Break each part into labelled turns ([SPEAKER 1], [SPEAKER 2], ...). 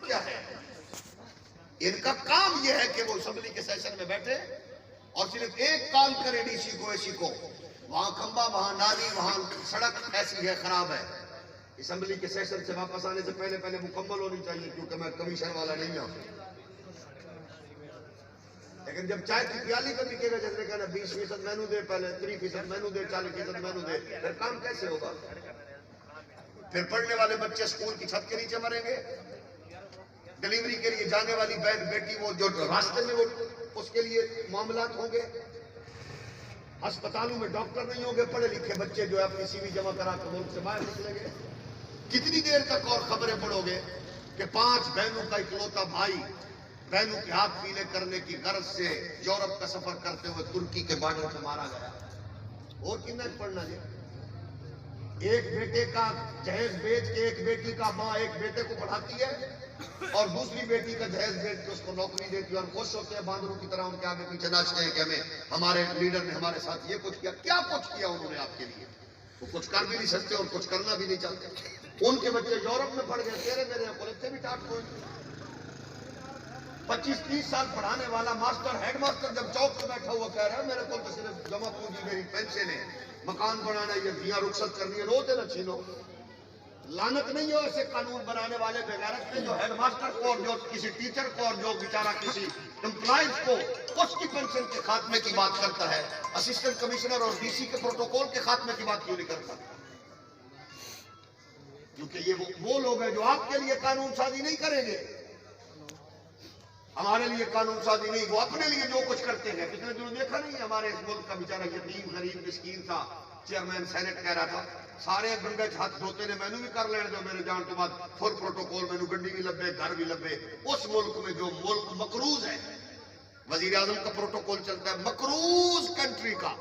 [SPEAKER 1] کیا ہے؟ ان کا کام یہ ہے کہ وہ اسمبلی کے سیشن میں بیٹھے اور صرف ایک کال کرے ڈی سی کو، اے سی کو، وہاں کھمبا، وہاں نالی، وہاں سڑک ایسی ہے، خراب ہے۔ اسمبلی کے سیشن سے واپس آنے سے پہلے مکمل ہونی چاہیے، کیونکہ میں کمیشن والا نہیں ہوں۔ لیکن جب چائے کی پیالی کا لکھے گا، جس نے کہنا 20% مینو دے، پہلے 3% مینو دے، 40% مینو دے، پھر کام کیسے ہوگا؟ پھر پڑھنے والے بچے اسکول کی چھت کے نیچے مریں گے، ڈلیوری کے لیے جانے والی بہن بیٹی وہ جو راستے میں وہ اس کے لیے معاملات ہوں گے، ہسپتالوں میں ڈاکٹر نہیں ہوں گے، پڑھے لکھے بچے جو ہے اپنی سی وی جمع کرا کے ملک سے باہر نکلیں گے۔ کتنی دیر تک اور خبریں پڑھو گے کہ 5 بہنوں کا اکلوتا بھائی بہنوں کے ہاتھ پیلے کرنے کی غرض سے یورپ کا سفر کرتے ہوئے ترکی کے بارڈر پہ مارا گیا؟ اور کتنا پڑھنا جی؟ ایک بیٹے کا جہیز بیچ کے ایک بیٹی کا ماں ایک بیٹے کو پڑھاتی ہے اور دوسری بیٹی کا جہیز بیچ کے اس کو نوکری دیتی ہے، اور خوش ہوتے ہیں باندروں کی طرح ان کے آگے پیچھے ناچتے ہیں کہ ہمیں ہمارے لیڈر نے ہمارے ساتھ یہ کچھ کیا۔ کیا کچھ کیا انہوں نے آپ کے لیے؟ وہ کچھ کر بھی نہیں سکتے اور کچھ کرنا بھی نہیں چاہتے۔ ان کے بچے یورپ میں پڑھ گئے، تیرے میرے کالج سے بھی ٹاٹ کوئی 25-30 سال پڑھانے والا ماسٹر، ہیڈ ماسٹر جب چوک پہ بیٹھا ہوا کہہ رہا ہے میرے کو تو صرف جمع پونجی میری پینشن ہے، مکان بنانا، یہ دیاں رخصت کرنی ہے، روتے نہ چھینو۔ لعنت نہیں ہو ایسے قانون بنانے والے بغیرت پہ جو ہیڈ ماسٹر کو اور جو کسی ٹیچر کو اور جو بیچارہ کسی امپلائز کو اس کی پینشن کے خاتمے کی بات کرتا ہے، اسسٹنٹ کمشنر اور ڈی سی کے پروٹوکول کے خاتمے کی بات کیوں نہیں کرتا؟ کیونکہ یہ وہ لوگ ہیں جو آپ کے لیے قانون سازی نہیں کریں گے، ہمارے لیے قانون سازی نہیں، وہ اپنے لیے جو کچھ کرتے ہیں۔ کتنے دنوں دیکھا نہیں ہمارے اس ملک کا بیچارہ یتیم غریب مسکین تھا، چیئرمین سینٹ کہہ رہا تھا سارے گنگے ہاتھ دھوتے نے، مینو بھی کر لینے دو میرے جان تو بعد، فل پروٹوکول، مینو گڈی بھی لبے، گھر بھی لبے۔ اس ملک میں جو ملک مقروض ہے، وزیر اعظم کا پروٹوکول چلتا ہے مقروض کنٹری کا۔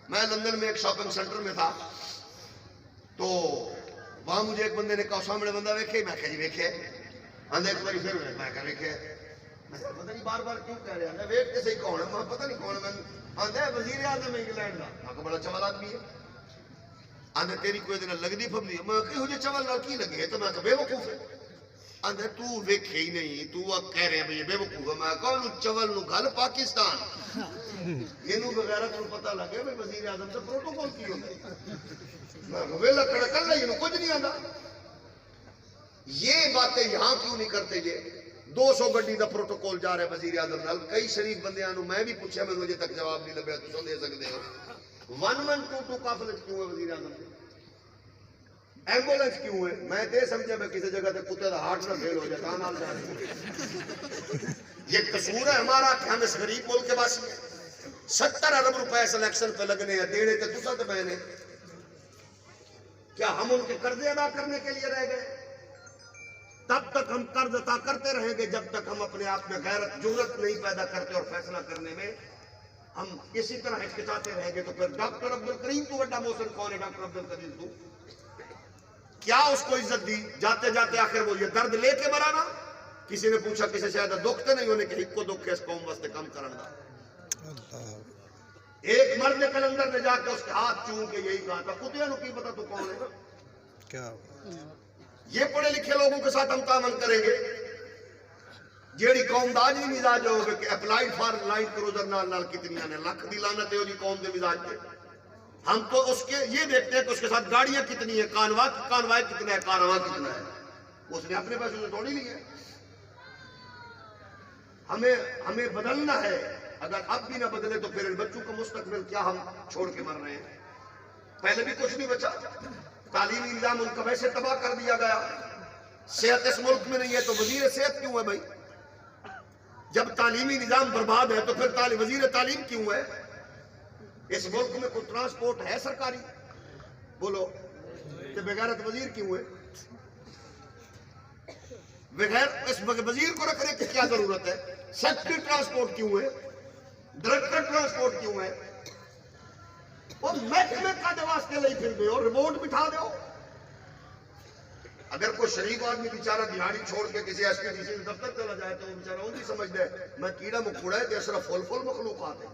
[SPEAKER 1] میں لندن میں ایک شاپنگ سینٹر میں تھا تو وہاں مجھے ایک بندے نے کہا سامنے بندہ ویکھے، میں کہا جی ویکھے، آندھا ایک باری پھر میں کہا ویکھے، پتہ نہیں بار بار کیوں کہہ رہے ہیں، ویٹ کے صحیح کون ہے، میں پتہ نہیں کون ہے، میں آندھا ہے وزیر اعظم انگلینڈ کا، میں کہا بڑا چول آدمی ہے، آندھا تیری کوئی دن لگدی پھبلی ہے، میں کہا ہجے چول نال کی لگے ہے، تو میں کہا بے وقوف ہے، آندھا تو ویکھے ہی نہیں، تو کہہ رہے ہیں بھئی بے وقوف ہے، میں کہا انہوں چول نو گھل پاکستان، انہوں بغیرت نو پتہ لگے بھئی وزیر اعظم سے پروٹوکول کی ہوتا ہے، میں کہا ویلہ کڑا کر لئی انہوں کچھ نہیں آندھا۔ یہ باتیں یہاں کیوں نہیں کرتے یہ؟ 200 گڈی دا پروٹوکول جا رہے وزیر اعظم نال، کئی شریف بندے آنو میں بھی پوچھا، میں مجھے تک جواب نہیں لبیا، تو دے سکتے ہو 1122 قافلے کیوں ہے وزیر اعظم کے؟ ایمبولینس کیوں ہے؟ میں دے سمجھے میں کسی جگہ تے کتے دا ہارٹ نہ فیل ہو جائے تاں نال جا رہے ہیں۔ یہ قصور ہے ہمارا کہ ہم اس غریب ملک کے باسی ہیں۔ 70 ارب روپے سلیکشن پہ لگنے ہیں، دینے تے تسا تے میں نے، کیا ہم ان کے قرضے ادا کرنے کے لیے رہ گئے؟ تب تک ہم قرض عطا کرتے رہیں گے جب تک ہم اپنے آپ میں غیرت جرأت نہیں پیدا کرتے، اور فیصلہ کرنے میں ہم اسی طرح ہچکچاتے رہیں گے۔ تو پھر ڈاکٹر عبدالکریم تو بڑا محسن کون ہے؟ ڈاکٹر عبدالکریم تو کیا اس کو عزت دی؟ جاتے جاتے آخر وہ یہ درد لے کے مرانا۔ کسی نے پوچھا کسی شاید دکھتے نہیں ہونے کہ ایک کو دکھ ہے اس قوم واسطے کم کرن دا۔ ایک مرد کلندر نے جا کے اس کے ہاتھ چوم کے یہی کہا تھا، کتیا نو کی پتا تو کون ہے؟ کیا یہ پڑھے لکھے لوگوں کے ساتھ ہم تعامل کریں گے؟ جیڑی قوم دا آج بھی مزاج ہوگا کہ اپلائیڈ فار لائن کروزر نال کتنی نے لکھ دی لعنت ہے وہ جی قوم دے مزاج پہ۔ ہم تو اس کے یہ دیکھتے ہیں کہ اس کے ساتھ گاڑیاں کتنی ہیں، کانواں کتنا ہے، کارواں کتنا ہے، اس نے اپنے پیسوں سے توڑی لی ہے۔ ہمیں بدلنا ہے، اگر اب بھی نہ بدلے تو پھر ان بچوں کا مستقبل کیا ہم چھوڑ کے مر رہے ہیں؟ پہلے بھی کچھ نہیں بچا، تعلیمی نظام ان کا ویسے تباہ کر دیا گیا، صحت اس ملک میں نہیں ہے تو وزیر صحت کیوں ہے بھائی؟ جب تعلیمی نظام برباد ہے تو پھر وزیر تعلیم کیوں ہے؟ اس ملک میں کوئی ٹرانسپورٹ ہے سرکاری؟ بولو کہ بغیرت وزیر کیوں ہے؟ بغیر اس وزیر کو رکھنے کی کیا ضرورت ہے؟ سیکٹری ٹرانسپورٹ کیوں ہے؟ ڈائریکٹر ٹرانسپورٹ کیوں ہے؟ اور محکمے کا واسطے لئی پھر دے اور ریموٹ بٹھا دو۔ اگر کوئی شریف آدمی بیچارہ دہاڑی چھوڑ کے کسی ایس پی ڈی سی دفتر چلا جائے تو وہ بیچارہ ان کی سمجھ دے میں کیڑا مکوڑا ہے کہ اشرف فل مخلوقات ہے،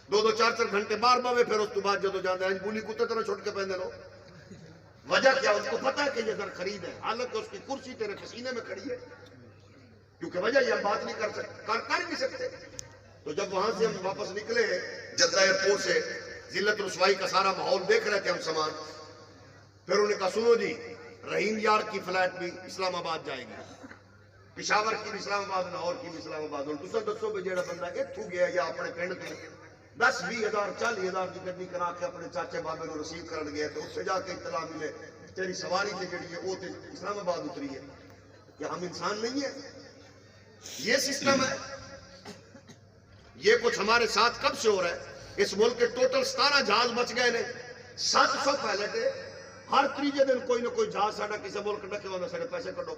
[SPEAKER 1] 2-2 4-4 گھنٹے بار باوے، پھر اس تو بعد جدو جاندے ہیں بولی کتے طرح چھوڑ کے پہنے لو۔ وجہ کیا؟ اس کو پتہ ہے کہ یہ در خرید ہے، حالانکہ اس کی کرسی تیرے پسینے میں کھڑی ہے۔ کیونکہ وجہ یہ ہم بات نہیں کر سکتے، کر نہیں سکتے. تو جب وہاں سے ہم واپس نکلے جدہ ایئرپورٹ سے، ذلت رسوائی کا سارا ماحول دیکھ رہے تھے ہم سامان. پھر انہوں نے کہا سنو جی، رحیم یار کی فلائٹ بھی اسلام آباد جائے گی، پشاور کی بھی اسلام آباد، لاہور کی بھی اسلام آباد. اور تسا دسو بھی جیڑا بندہ اتھوں گیا یا اپنے پنڈ تو 10-20 ہزار 40 ہزار کی گڈی کرا کے اپنے چاچے بابے کو رسیو کرن گیا، تو اس سے جا کے اطلاع ملے تیری سواری سے جڑی ہے وہ تے اسلام آباد اتری ہے. کیا ہم انسان نہیں ہیں؟ یہ سسٹم ہے. یہ کچھ ہمارے ساتھ کب سے ہو رہا ہے؟ اس ملک کے ٹوٹل 17 جہاز بچ گئے نے، 700 پائلٹ ہے. ہر تیجے دن کوئی نہ کوئی جہاز ساڈا کسی ملک ڈکے ہونا، سارے پیسے کڈو،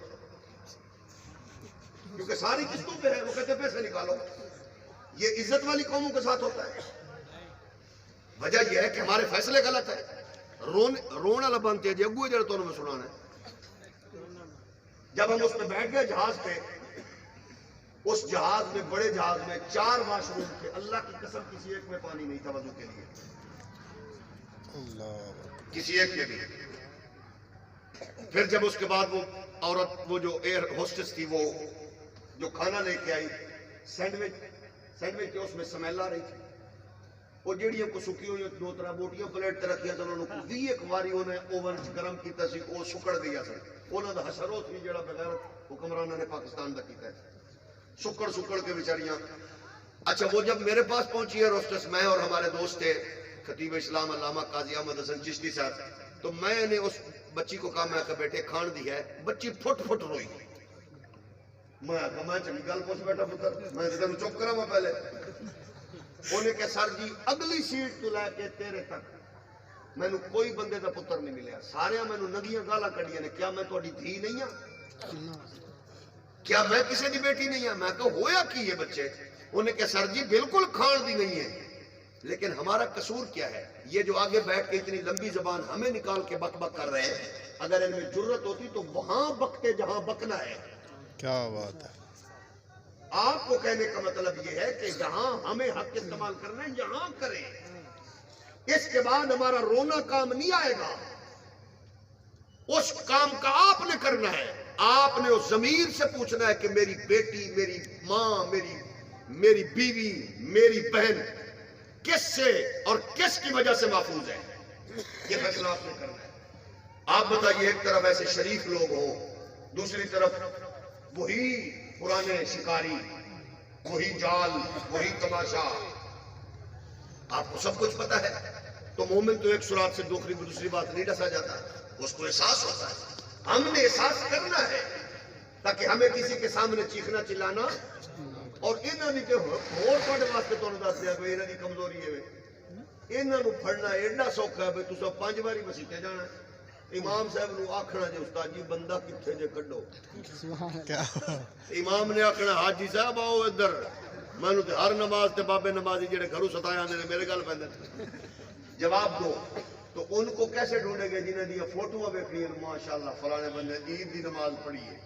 [SPEAKER 1] کیونکہ ساری قسطوں پہ ہے، وہ کہتے پیسے نکالو. یہ عزت والی قوموں کے ساتھ ہوتا ہے. وجہ یہ ہے کہ ہمارے فیصلے غلط ہے. رون والا بنتے ہیں جی اگو جڑا تو میں سنانا ہے. جب ہم اس پہ بیٹھ گئے جہاز پہ، اس جہاز میں، بڑے جہاز میں 4 واش روم تھے. اللہ کی قسم کسی ایک میں پانی نہیں تھا وضو کے لیے، کسی ایک میں بھی. پھر جب اس کے بعد وہ عورت، وہ جو ایئر ہوسٹس تھی، وہ جو کھانا لے کے آئی، سینڈوچ کے اس میں سمیل آ رہی تھی. وہ جیڑیاں کو سکی ہوئی 2-3 بوٹیاں پلیٹ تے رکھیا تو انہوں کو 20 واری انہیں اوون گرم کیتا سی، وہ سکڑ گیا سن. انہوں دا حشر ہو سی جیڑا بغیر حکمرانہ نے پاکستان دا کیتا ہے، سکڑ کے بیچاریاں. اچھا وہ جب میرے پاس پہنچی ہے ہوسٹس، میں اور ہمارے دوست تھے خطیب اسلام علامہ قاضی احمد حسن چشتی صاحب، تو میں نے اس بچی کو کہا، میں کہ بیٹے کھان دی ہے. بچی پھٹ روئی. میں چنگی گل پوچھ بیٹھا پتر، میں تینوں چپ کرا میں پہلے. انہیں کہ سر جی اگلی سیٹ تو لے کے تیرے تک مینوں کوئی بندے دا پتر نہیں ملیا، سارے مینوں ننگیاں گالاں کڈیاں نے. کیا میں تہاڈی دھی نہیں ہاں؟ کیا میں کسی دی بیٹی نہیں ہاں؟ میں کہ ہویا کی یہ بچے؟ انہیں کہ سر جی بالکل کھان دی نہیں ہے، لیکن ہمارا قصور کیا ہے؟ یہ جو آگے بیٹھ کے اتنی لمبی زبان ہمیں نکال کے بک بک کر رہے ہیں، اگر ان میں جرت ہوتی تو وہاں بکتے جہاں بکنا ہے.
[SPEAKER 2] کیا بات ہے.
[SPEAKER 1] آپ کو کہنے کا مطلب یہ ہے کہ جہاں ہمیں حق استعمال کرنا ہے یہاں کریں. اس کے بعد ہمارا رونا کام نہیں آئے گا، اس کام کا آپ نے کرنا ہے. آپ نے اس ضمیر سے پوچھنا ہے کہ میری بیٹی، میری ماں، میری بیوی، میری بہن کس سے اور کس کی وجہ سے محفوظ ہے. یہ فیصلہ آپ نے کرنا ہے. آپ بتائیے، ایک طرف ایسے شریف لوگ ہوں، دوسری طرف وہی پرانے شکاری، وہی جال، وہی تماشا. آپ کو سب کچھ پتا ہے. تو مومن تو ایک سرات سے دوسری بات نہیں ڈسا جاتا، اس کو احساس ہوتا ہے. ہم نے احساس کرنا ہے تاکہ ہمیں کسی کے سامنے چیخنا چلانا اور انہوں نے کہ اور پڑھنے واسطے تو دس دیا کہ انہوں کی کمزوری ہے. انہوں نے پڑھنا ایڈا سوکھا ہے. تو سب 5 باری مسیطے جانا ہے. امام صاحب نے آکھنا جی استاد جی بندہ کتنے جے کڈو. امام نے آکھنا حاجی صاحب آؤ ادھر. میں نے ہر نماز تے بابے نمازی جڑے گھروں ستایا آنے میرے گل پہ جواب دو. تو ان کو کیسے ڈھونڈے گے جنہیں دیا فوٹو دیکھنی ہے ماشاءاللہ فلانے بندے عید دی نماز پڑھی ہے.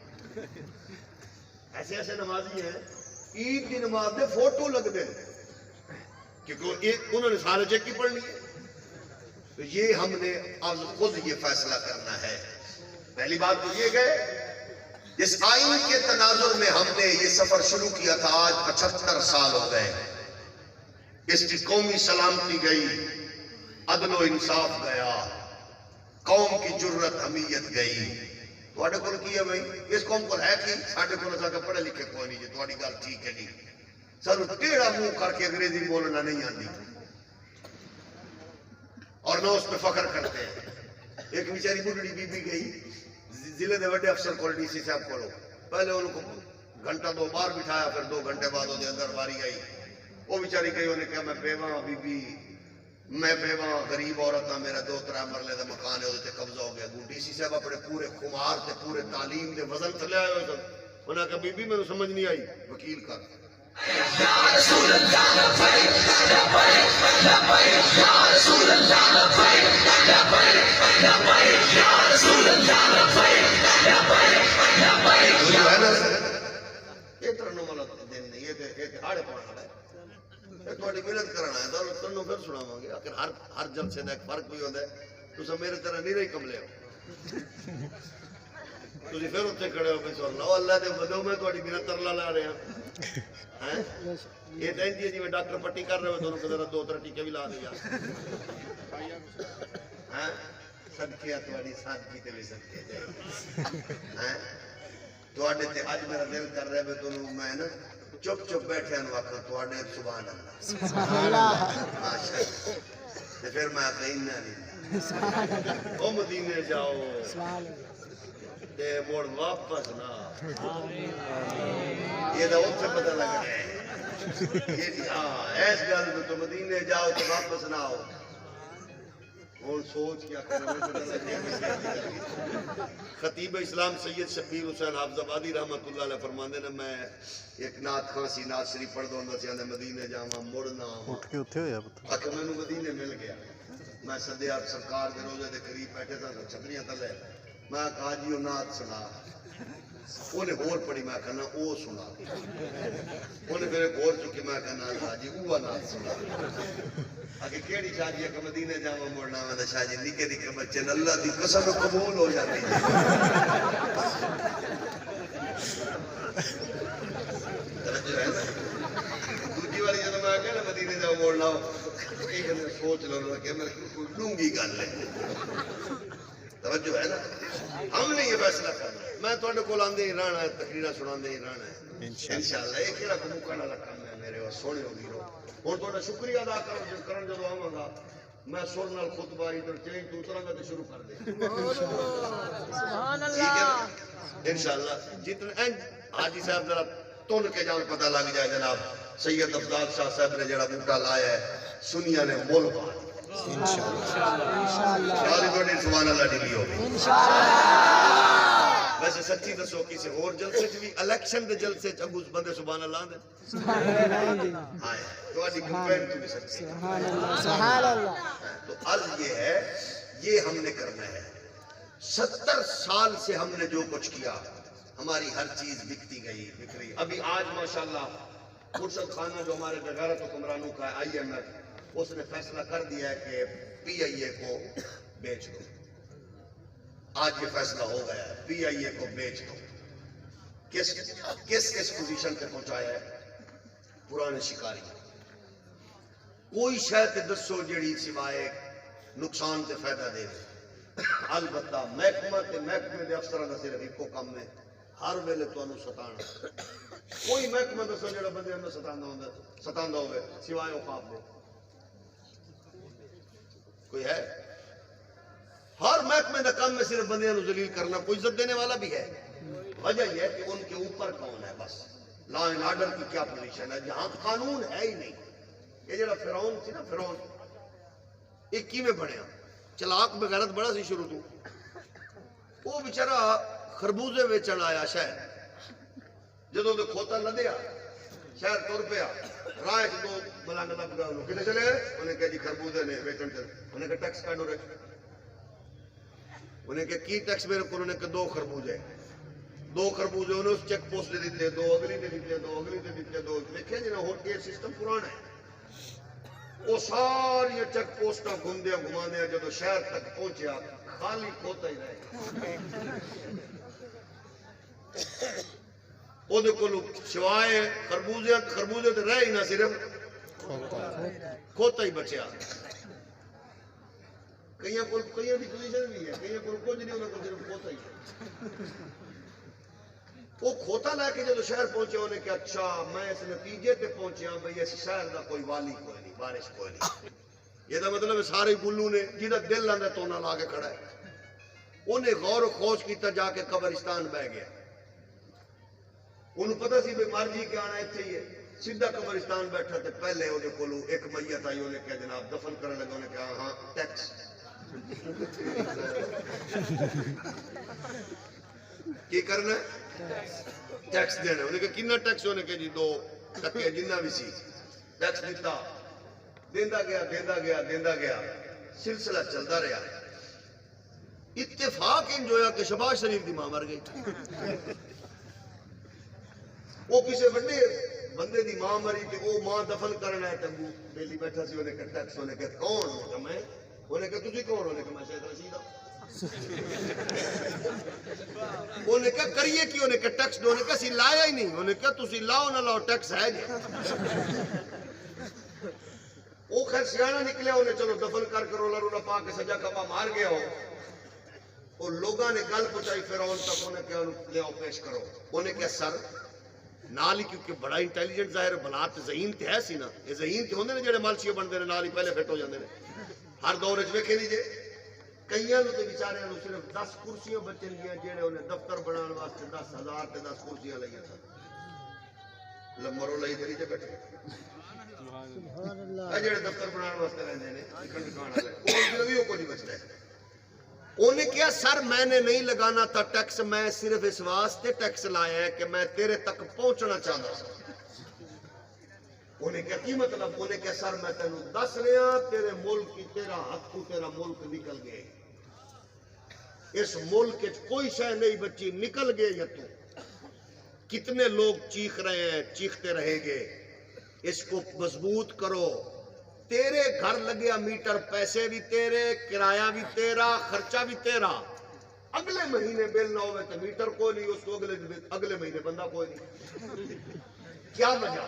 [SPEAKER 1] ایسے نمازی ہیں عید کی نماز دے فوٹو لگ دیں کیونکہ انہوں نے سارے چیک کی پڑھنی ہے. تو یہ ہم نے از خود یہ فیصلہ کرنا ہے. پہلی بات تو یہ گئے جس آئین کے تناظر میں ہم نے یہ سفر شروع کیا تھا، آج 75 سال ہو گئے. اس کی قومی سلامتی گئی، عدل و انصاف گیا، قوم کی جرت حمیت گئی. تھوڑے کول کی ہے بھائی؟ اس قوم کو ہے کہ ساڈے کول اساں پڑھے لکھے کوئی نہیں جی. تھوڑی گل ٹھیک ہے جی، سانوں ٹیڑھا منہ کر کے انگریزی بولنا نہیں آتی اور نہ اس پہ فخر کرتے ہیں. ایک بیچاری بڈڑی بی بی گئی ضلع دے بڑے افسر کو ڈی سی صاحب کو، پہلے ان کو گھنٹہ 2 باہر بٹھایا، پھر 2 گھنٹے بعد وہ اندر باری آئی. وہ بیچاری گئی، انہیں کہا میں بیوہ ہوں بی بی، میں بیوہ غریب عورت ہاں، میرا 2-3 مرلے دا مکان ہے، وہ قبضہ ہو گیا. ڈی سی صاحب اپنے پورے خمار تے پورے تعلیم دے وزن تھلے آئے ہوئے سن. انہوں نے کہا بی بی میں سمجھ نہیں آئی، وکیل کر. محنت کرنا ہے تنوں پھر سناواں گے. آخر ہر جلسے کا ایک فرق بھی ہوتا ہے. تو میرے طرح نہیں رہی کملے ہو. ਤੁਸੀਂ ਫਿਰ ਉੱਥੇ ਖੜੇ ਹੋ ਕੇ ਸੁਣ ਲਓ ਅੱਲਾ ਦੇ ਬਦੋ ਮੈਂ ਤੁਹਾਡੀ ਬਿਨਾਂ ਤਰਲਾ ਲਾ ਰਿਹਾ ਹੈ ਇਹ ਤਾਂ ਇੰਦੀ ਜਿਵੇਂ ਡਾਕਟਰ ਪੱਟੀ ਕਰ ਰਹੇ ਹੋ ਤੁਹਾਨੂੰ ਕਿਤੇ ਦੋ ਤਿੰਨ ਟੀਕੇ ਵੀ ਲਾ ਦੇ ਯਾਰ ਹੈ ਸਦਕੇ ਤੁਹਾਡੀ ਸਾਦਗੀ ਤੇ ਵੀ ਸਦਕੇ ਹੈ ਤੁਹਾਡੇ ਤੇ ਅੱਜ ਮੇਰਾ ਦਿਲ ਕਰ ਰਿਹਾ ਵੀ ਤੁਹਾਨੂੰ ਮੈਂ ਨਾ ਚੁੱਪ ਚੁੱਪ ਬੈਠਿਆਂ ਨੂੰ ਆਖਾਂ ਤੁਹਾਡੇ ਸੁਭਾਨ ਅੱਲਾਹ ਮਾਸ਼ਾਅੱਲਾ ਤੇ ਫਿਰ ਮੈਂ ਕਹਿਣਾ ਨਹੀਂ ਉਹ ਮਦੀਨੇ ਜਾਓ ਤੇ ਮੋੜ ਵਾਪਸ ਨਾ ਇਹਦਾ ਉੱਥੇ ਪਤਾ ਲੱਗ ਰਿਹਾ ਇਹ ਹਾਂ ਇਸ ਗੱਲ ਨੂੰ ਤੋਂ ਮਦੀਨੇ ਜਾਓ ਤੇ ਵਾਪਸ ਨਾ ਆਓ اور سوچ کیا خطیب اسلام سید شبیر حسین حافظ آبادی رحمت اللہ علیہ فرماندے نے میں ایک نعت خاصی نعت شریف پڑھ دوندا سی اندے مدینے جاواں مڑنا
[SPEAKER 2] اٹھ کے اوتھے ہویا پتہ
[SPEAKER 1] اک مینوں مدینے مل گیا میں سدیا سرکار دے روزے دے قریب بیٹھے تھا چھتریاں تلے میں کہا جی او نعت سنا انہیں غور پڑھی میں کہنا او سنا انہیں پھر غور چکی میں کہنا شاہ جی اوہ نعت سنا اگر کیڑی شاہ جی کہ مدینے جاواں موڑنا میں تو شاہ جی نکے نکے بچے نے اللہ دی قسم قبول ہو جاتی توجہ ہے دوسری والی جب میں کہنا مدینے جاواں موڑنا ایک نے سوچ لو کہ میرے کوئی ڈونگی گل ہے توجہ ہے نا ہم نے یہ فیصلہ کرنا میں تھوڑے کو لاندے ہی رہنا ہے تقریرہ سناندے ہی رہنا ہے انشاءاللہ ایک ہی رکھ موقع نہ رکھا میں میرے وہ سونے ہوگی رو اور تھوڑا شکریہ ادا کرن جو آواں گا میں سر نال خطبہ ادھر چینج تو اتراں گا تے شروع کر دے سبحان اللہ انشاءاللہ جتنے حاجی صاحب ذرا تن کے جان پتہ لگ جائے جناب سید افضال شاہ صاحب نے جڑا بوٹا لایا ہے سنیا نے مول بات انشاءاللہ سبحان اللہ ڈیلی ہوگی ویسے سچی دسو کسی اور جلسے بھی الیکشن دے جلسے اگوز بندے سبحان اللہ دے ہاں تو آجی کمپین تو بھی سکتے
[SPEAKER 3] سبحان اللہ
[SPEAKER 1] تو عرض یہ ہے یہ ہم نے کرنا ہے 70 سال سے ہم نے جو کچھ کیا ہماری ہر چیز بکتی گئی بکری ابھی آج ماشاءاللہ مرشد خانہ جو ہمارے بغیرت حکمرانوں کا ہے IMF اس نے فیصلہ کر دیا ہے کہ PIA کو بیچ دو آج یہ فیصلہ ہو گیا ہے PIA کو بیچ دو کس پوزیشن پہ پہنچایا ہے پرانے شکاری کوئی شاید دسو جڑی سوائے نقصان تے فائدہ دے البتہ محکمے دے افسران دا صرف ایک کو کم ہے ہر ویلے تانوں ستانا کوئی محکمہ دسو جڑا بندے میں ستاندا ہوئے سوائے اوقاف دے کوئی ہے ہر محکمے کا کام میں صرف بندیاں ذلیل کرنا کوئی عزت دینے والا بھی ہے وجہ یہ ہے کہ ان کے اوپر کون ہے بس لا اینڈ آرڈر کی کیا پوزیشن ہے جہاں قانون ہے ہی نہیں یہ جڑا فرعون تھی نا فرعون ایک کی میں بڑھیا چلاک بغیرت بڑا سی شروع تو وہ بیچارہ خربوزے بیچن آیا شہر جدوں دے کھوتا لدیا شہر تر پیا راہ دو ملنگ دا بگا انہوں کنے چلے انہیں کہا جی خربوزے نے بیچن چلے انہیں کہا ٹیکس کاٹو رہے انہیں کہا کی ٹیکس میرے کو انہوں نے کہا 2 خربوزے انہیں اس چیک پوسٹ دے دیتے 2 اگلی دے دیتے 2 اگلی دے دیتے 2 دیکھیں جنہاں ہوٹ کے سسٹم پرانا ہے وہ ساری چیک پوسٹاں گھما دیا جب شہر تک پہنچیا خالی کھوتا ہی رہے وہ دیکھو سوائے خربوزے تو رہ ہی نہ صرف کھوتا ہی بچیا کئیاں دی پوزیشن بھی ہے کئیاں کو کچھ نہیں انہوں کو صرف کھوتا ہی ہے وہ کھوتا لے کے جب شہر پہنچے انہیں کہ اچھا میں اس نتیجے تے پہنچیا بھئی اس شہر دا کوئی والی کوئی نہیں بارش کوئی نہیں یہ دا مطلب سارے گلو نے جیدہ دل لندہ تونا لا کے کھڑا ہے انہیں غور و خوش کیتا جا کے قبرستان بہ گیا انہوں پتہ سی بھئی مرجی کے آنا ایتھے ہی ہے سیدھا قبرستان بیٹھا تے پہلے انہیں کولو ایک میت آئی انہیں کہا جناب دفن کرنے لگا انہیں کہا ہاں ٹیکس کی کرنا ہے ٹیکس دینا انہیں کہا کنا ٹیکس انہیں کہا جی 2 ٹکے جنہ بھی سی ٹیکس دیتا دیندہ گیا سلسلہ چلتا رہا اتفاق انجویا کہ شہباز شریف دی ماں مر گئی وہ کسی بڑے بندے دی ماں مری کہ وہ ماں دفن کرنا ہے تنگو بیلی بیٹھا سی انہیں کہا ٹیکس انہیں کہا کون ہوگا میں انہیں کہا تجھے کون انہیں کہا میں شاید رشید ہوں انہیں کہا کریے کی؟ انہیں کہا ٹیکس دو. انہیں کہا سی لایا ہی نہیں. انہیں کہا تسی لاؤ نہ لاؤ ٹیکس ہے جی. وہ خیر سیانا نکلے. انہیں چلو دفن کر رولا رولا پا کے سجا کبا مار گیا ہو. وہ لوگاں نے گل پہنچائی فرعون تک. انہیں کہا لے آؤ پیش کرو. انہیں کہا سر نال ہی کیونکہ بڑا انٹیلیجنٹ ظاہر بنا تے ذہین تے ہے سی نا. یہ ذہین تے ہوندے نے جڑے مالشی بندے نے نال ہی پہلے فٹ ہو جاندے نے. ہر دور وچ ویکھے نہیں جے کئیاں نوں تے بیچاریاں نوں صرف 10 کرسیاں بچن گیاں جڑے انہیں دفتر بنان واسطے 10,000 تے 10 کرسیاں لائیاں سن. لمرو لئی دری تے بیٹھے سبحان اللہ. جڑے دفتر بنان واسطے رہندے نے لکھن لکھان والے وہ بھی کو نہیں بچدا. انہیں کہا سر میں نے نہیں لگانا تھا ٹیکس. میں صرف اس واسطے ٹیکس لایا ہے کہ میں تیرے تک پہنچنا چاہتا ہوں. انہیں کہا کی مطلب؟ انہیں کہا سر میں تینوں دس رہا تیرے ملک کی تیرا حق تو تیرا ملک نکل گئے. اس ملک کوئی شے نہیں بچی نکل گئے. یا تو کتنے لوگ چیخ رہے ہیں چیختے رہیں گے. اس کو مضبوط کرو. تیرے گھر لگیا میٹر پیسے بھی تیرے کرایہ بھی تیرا خرچہ بھی تیرا. اگلے مہینے بل نہ ہوئے تو میٹر کوئی نہیں. اس کو اگلے مہینے بندہ کوئی نہیں. کیا وجہ؟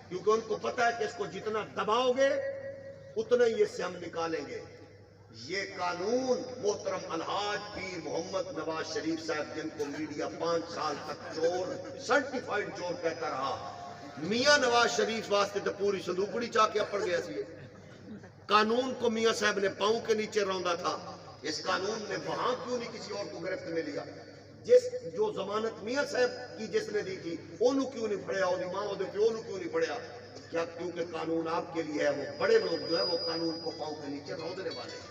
[SPEAKER 1] کیونکہ ان کو پتا ہے کہ اس کو جتنا دباؤ گے اتنا ہی اس سے ہم نکالیں گے. یہ قانون محترم الحاج پیر محمد نواز شریف صاحب جن کو میڈیا 5 سال تک چور سرٹیفائیڈ چور کہتا رہا. میاں نواز شریف واسطے تو پوری صندوقڑی چاہ کے اپڑ گیا سی. قانون کو میاں صاحب نے پاؤں کے نیچے روندا تھا. اس قانون نے وہاں کیوں نہیں کسی اور کو گرفت میں لیا؟ جو ضمانت میاں صاحب کی جس نے دی تھی انہوں کیوں نہیں پڑھیا؟ وہ ماں وہ پیو انہوں کیوں نہیں پڑھیا؟ کیا کیونکہ قانون آپ کے لیے ہے. وہ بڑے لوگ جو ہے وہ قانون کو پاؤں کے نیچے رودنے والے ہیں.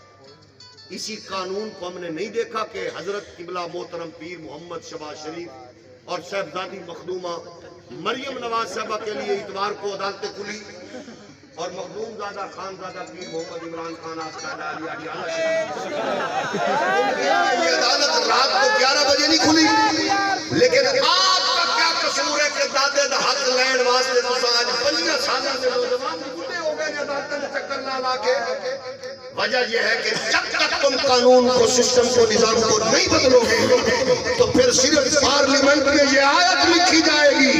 [SPEAKER 1] اسی قانون کو ہم نے نہیں دیکھا کہ حضرت قبلہ محترم پیر محمد شہباز شریف اور صاحبزادی مخدومہ مریم نواز صاحبہ کے لیے اتوار کو عدالتیں کھلی اور مخدوم زادہ خان زادہ پیر محمد عمران خان آستانہ یہ عدالت رات کو 11 بجے نہیں کھلی. لیکن آپ کا کیا قصور ہے کہ دادے دا حق لین واسطے تو آج 15 سالہ سے نوجوان بوڑھے ہو گئے جو عدالتیں چکر لا کے. وجہ یہ ہے کہ جب تک تم قانون کو سسٹم کو نظام کو نہیں بدلو گے تو پھر صرف پارلیمنٹ میں یہ آیت لکھی جائے گی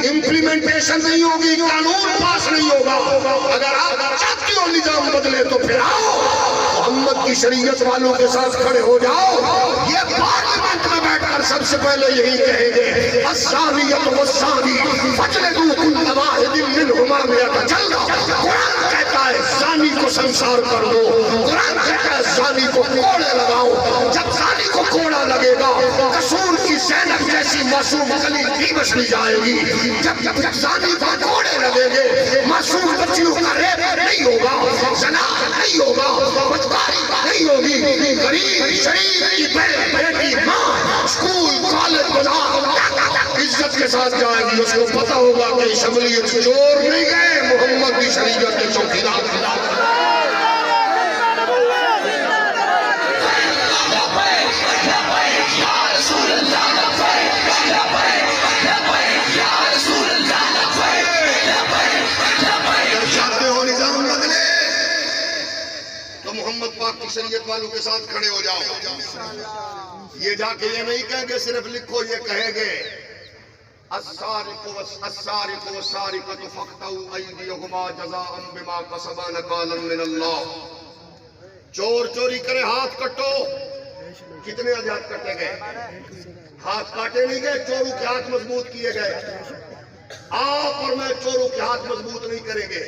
[SPEAKER 1] امپلیمنٹیشن نہیں ہوگی قانون پاس نہیں ہوگا. اگر آپ چاہتے ہو نظام بدلے تو پھر آؤ محمد کی شریعت والوں کے ساتھ کھڑے ہو جاؤ. یہ پارلیمنٹ میں بیٹھ کر سب سے پہلے یہی کہیں گے الزانیۃ والزانی فاجلدوا کل واحد منہما مئۃ جلدہ. قرآن کہتا ہے زانی کو سنسار کر دو. قرآن کہتا ہے زانی کو کوڑے لگاؤ. جب زانی کو کوڑا لگے گا قصور کی زینب جیسی معصوم کلی بھی بچ جائے گی. جب زانی کو کوڑے لگیں گے معصوم بچیوں کا ریپ نہیں ہوگا, زنا نہیں ہوگا, بدکاری نہیں ہوگی. غریب شریف کی بیٹی ماں اسکول کالج بازار عزت کے ساتھ جائے گی. اس کو پتا ہوگا کہ شمولیت چور نہیں گئے, محمد کی شریعت کے چوکیدار. محمد پاک کی شریعت والوں کے ساتھ کھڑے ہو جاؤ. یہ جا کے یہ نہیں کہیں گے صرف لکھو, یہ کہیں گے السارق والسارقۃ فاقطعوا ایدیہما جزاء بما کسبا نکالا من اللہ. چور چوری کرے ہاتھ کٹو. کتنے ہاتھ کٹے گئے؟ ہاتھ کاٹے نہیں گئے, چوروں کے ہاتھ مضبوط کیے گئے. آپ اور میں چوروں کے ہاتھ مضبوط نہیں کریں گے.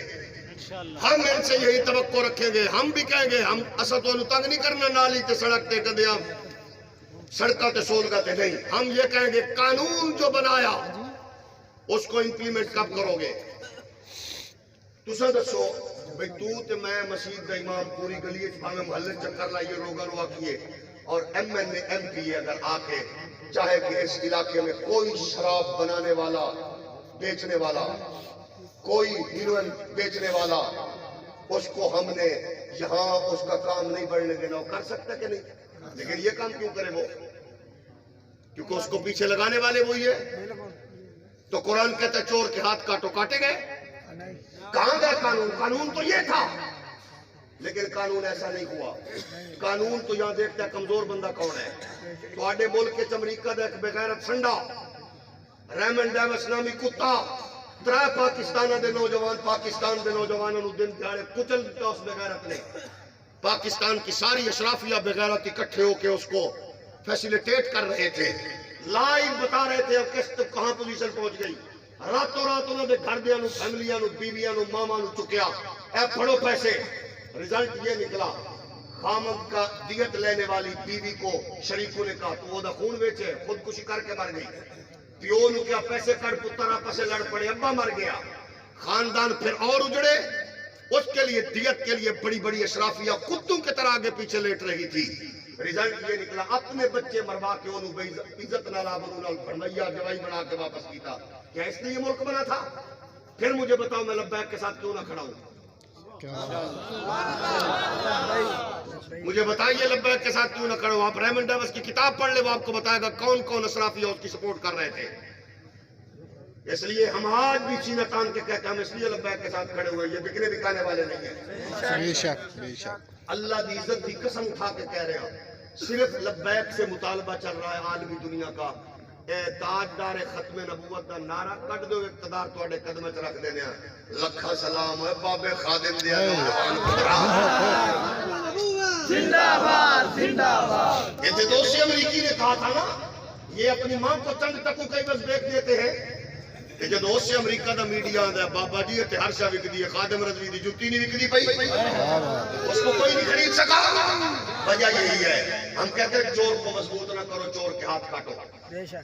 [SPEAKER 1] ہم ان سے یہی توقع رکھیں گے. ہم بھی کہیں گے ہم اسد و تنگ نہیں کرنا نالی تے سڑک تے کدے ہم سڑکاں تے سولگاں تے نہیں. ہم یہ کہیں گے قانون جو بنایا اس کو امپلیمنٹ کب کرو گے؟ تساں دسو بھئی تو تے میں مسجد دا امام پوری گلی وچ بھاویں محلے چکر لائیے روگا روا کیے اور M N A M P اگر آ کے چاہے کہ اس علاقے میں کوئی شراب بنانے والا بیچنے والا کوئی ہیروئن بیچنے والا اس کو ہم نے یہاں اس کا کام نہیں بڑھنے دینا. وہ کر سکتا کہ نہیں؟ لیکن یہ کام کیوں کرے وہ؟ کیونکہ اس کو پیچھے لگانے والے وہی ہے. تو قرآن کہتا ہے چور کے ہاتھ کاٹو, کاٹے گئے. کہاں گیا قانون؟ قانون تو یہ تھا لیکن قانون ایسا نہیں ہوا. قانون تو یہاں دیکھتا ہے کمزور بندہ کون ہے. تواڈے ملک کے امریکہ دا ایک بغیرت سنڈا ریمنڈ ڈیوس نامی کتا 3 پاکستان دے نوجوانوں نو دن دیہڑے کچل دتا اس بغیرت نے. پاکستان کی ساری اشرافیہ بغیرت اکٹھے ہو کے اس کو فیسیلیٹیٹ کر رہے تھے, لائیو بتا رہے تھے اب کس کہاں پوزیشن پہنچ گئی. راتوں رات انہوں نے گھر دیاں نو فیملیاں نو بیویاں نو ماما نو چکیا. اے پڑھو پیسے. رزلٹ یہ نکلا خامد کا دیت لینے والی بیوی کو شریکوں نے کہا تو وہ دا خون بیچے, خودکشی کر کے مر گئی. پیو نو کیا پیسے کر پتر آپس سے لڑ پڑے, ابا مر گیا. خاندان پھر اور اجڑے. اس کے لیے دیت کے لیے بڑی بڑی اشرافیہ کتوں کی طرح آگے پیچھے لیٹ رہی تھی. رزلٹ یہ نکلا اپنے بچے مروا کے انہوں بے عزت نال آبرو نال بھڑویا جوائی بنا کے واپس کیتا. کیا اس نے یہ ملک بنا تھا؟ پھر مجھے بتاؤ میں لبیک کے ساتھ کیوں نہ کھڑا ہوں؟ مجھے بتائیے لبیک کے ساتھ کیوں نہ کھڑا ہوں؟ آپ ریمنڈ ڈیوس کی کتاب پڑھ لے, وہ آپ کو بتائے گا کون کون اشرافیہ اس کی سپورٹ کر رہے تھے. اس لیے ہم آج بھی سینہ تان کے کہتے ہیں ہم اس لیے لبیک کے ساتھ کھڑے ہوئے, یہ بکنے بکانے والے نہیں ہیں.
[SPEAKER 2] بے شک بے شک.
[SPEAKER 1] اللہ دی عزت کی قسم اٹھا کے کہہ رہے ہیں صرف لبیک سے مطالبہ چل رہا ہے عالمی دنیا کا. اے تاجدار ختم نبوت دا نعرہ کٹ دو, اقتدار تواڈے قدم وچ رکھ دینے ہیں. لکھا سلام ہے بابے خادم دیا نوجوان پترا.
[SPEAKER 3] زندہ باد زندہ باد.
[SPEAKER 1] یہ دوسری امریکی نے کہا تھا نا, یہ اپنی ماں کو چند ٹکوں کئی بس دیکھ دیتے ہیں کہ جب دوسری امریکہ دا میڈیا آندا ہے بابا جی تے ہر شے وکدی ہے, خادم رضوی دی جُتی نہیں وکدی پئی, اس کو کوئی نہیں خرید سکا. وجہ یہی ہے ہم کہتے ہیں چور کو مضبوط نہ کرو, چور کے ہاتھ کاٹو.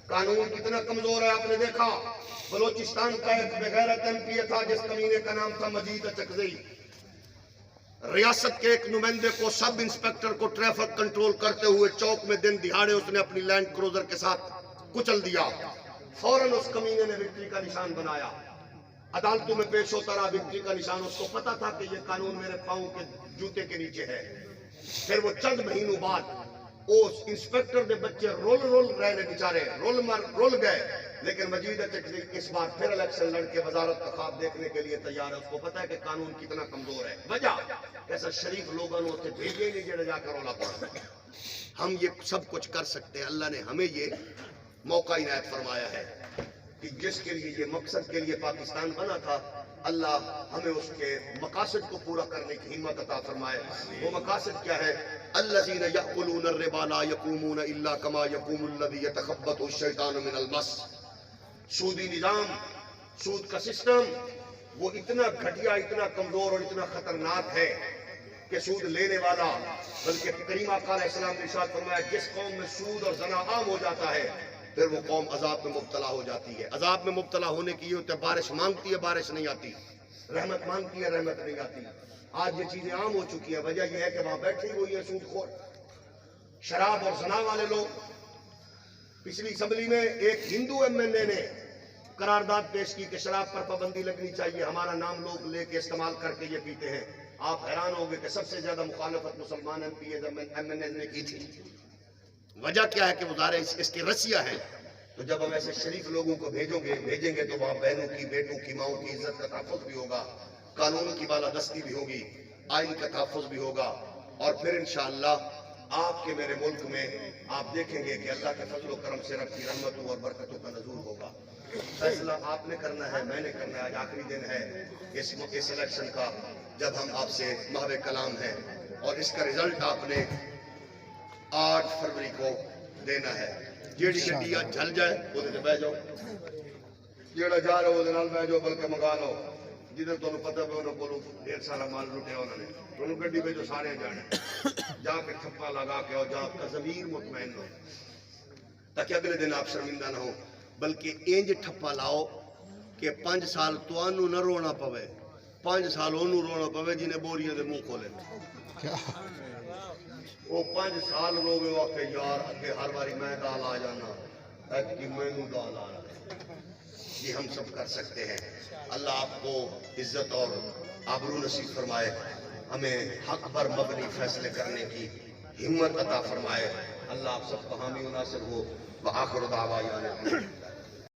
[SPEAKER 1] قانون کتنا کمزور ہے آپ نے دیکھا. بلوچستان کا ایک بغیرت ایم پی تھا جس کمینے کا نام تھا مجید چکزئی. ریاست کے ایک نمائندے کو سب انسپیکٹر کو ٹریفک کنٹرول کرتے ہوئے چوک میں دن دہاڑے اس نے اپنی لینڈ کروزر کے ساتھ کچل دیا. فوراً اس کمینے نے وکٹری کا نشان بنایا. عدالتوں میں پیش ہوتا رہا وکٹری کا نشان. اس کو پتا تھا کہ یہ قانون میرے پاؤں کے جوتے کے نیچے ہے. پھر وہ چند مہینوں بعد اس انسپیکٹر دے بچے رول رہنے بیچارے رول گئے. لیکن مجید چکزئی اس بار پھر الیکشن لڑ کے وزارت کا خواب دیکھنے کے لیے تیار ہے. اس کو پتا ہے کہ قانون کتنا کمزور ہے. وجہ ایسا شریف لوگوں نے اسے بھیجے نہیں جڑے جا کر رولا پڑا. ہم یہ سب کچھ کر سکتے ہیں. اللہ نے ہمیں یہ موقع عنایت فرمایا ہے کہ جس کے لیے یہ مقصد کے لیے پاکستان بنا تھا, اللہ ہمیں اس کے مقاصد کو پورا کرنے کی ہمت عطا فرمائے. وہ مقاصد کیا ہے؟ الذین یأکلون الربا لا یقومون الا کما یقوم الذی یتخبطہ الشیطان من المس. سودی نظام, سود کا سسٹم وہ اتنا گھٹیا, اتنا کمزور اور اتنا خطرناک ہے کہ سود لینے والا, بلکہ کریم آقا علیہ السلام نے ارشاد فرمایا جس قوم میں سود اور زنا عام ہو جاتا ہے پھر وہ قوم عذاب میں مبتلا ہو جاتی ہے. عذاب میں مبتلا ہونے کی یہ ہوتا ہے بارش مانگتی ہے بارش نہیں آتی, رحمت مانگتی ہے رحمت نہیں آتی. آج یہ چیزیں عام ہو چکی ہیں. وجہ یہ ہے کہ وہاں بیٹھے ہوئی ہیں سود خور, شراب اور زنا والے لوگ. پچھلی اسمبلی میں ایک ہندو ایم این اے نے قرارداد پیش کی کہ شراب پر پابندی لگنی چاہیے. ہمارا نام لوگ لے کے استعمال کر کے یہ پیتے ہیں. آپ حیران ہو گئے کہ سب سے زیادہ مخالفت مسلمان ایم پی ایم این اے نے کی تھی. وجہ کیا ہے کہ وہ ظاہر اس کی رسیاں ہیں. تو جب ہم ایسے شریف لوگوں کو بھیجیں گے تو وہاں بہنوں کی, بیٹوں کی, ماؤں کی عزت کا تحفظ بھی ہوگا, قانون کی بالادستی بھی ہوگی, آئین کا تحفظ بھی ہوگا. اور پھر انشاءاللہ آپ کے میرے ملک میں آپ دیکھیں گے کہ اللہ کے فضل و کرم سے رب کی رحمتوں اور برکتوں کا نزول ہوگا. فیصلہ آپ نے کرنا ہے, میں نے کرنا ہے. آج آخری دن ہے اس الیکشن کا جب ہم آپ سے محو کلام ہیں, اور اس کا رزلٹ آپ نے 8 فروری کو دینا ہے. جیڑی گڈی جل جائے وہ بہ جاؤ, جیڑا جا رہا وہ بہ جاؤ, بلکہ منگا لو. جدھر تمہیں پتہ پہ انہوں کو ڈھیر سارا مال لٹیا انہوں نے, انہوں گڈی پہ جو سارے جانے جا کے ٹھپا لگا کے اور جا آپ کا ضمیر مطمئن ہو تاکہ اگلے دن آپ شرمندہ نہ ہو. بلکہ انج ٹھپا لاؤ کہ 5 سال توانو نہ رونا پوے, 5 سال انہوں رونا پوے جنہیں بوریاں دے منہ کھولے. وہ 5 سال روے وہ کہ یار اگے ہر باری میں دال آ جانا, ایک کی میں نو دال آ جانا. یہ ہم سب کر سکتے ہیں. اللہ آپ کو عزت اور آبرو نصیب فرمائے, ہمیں حق پر مبنی فیصلے کرنے کی ہمت عطا فرمائے. اللہ آپ سب کو حامی و ناصر ہو. وآخر دعوانا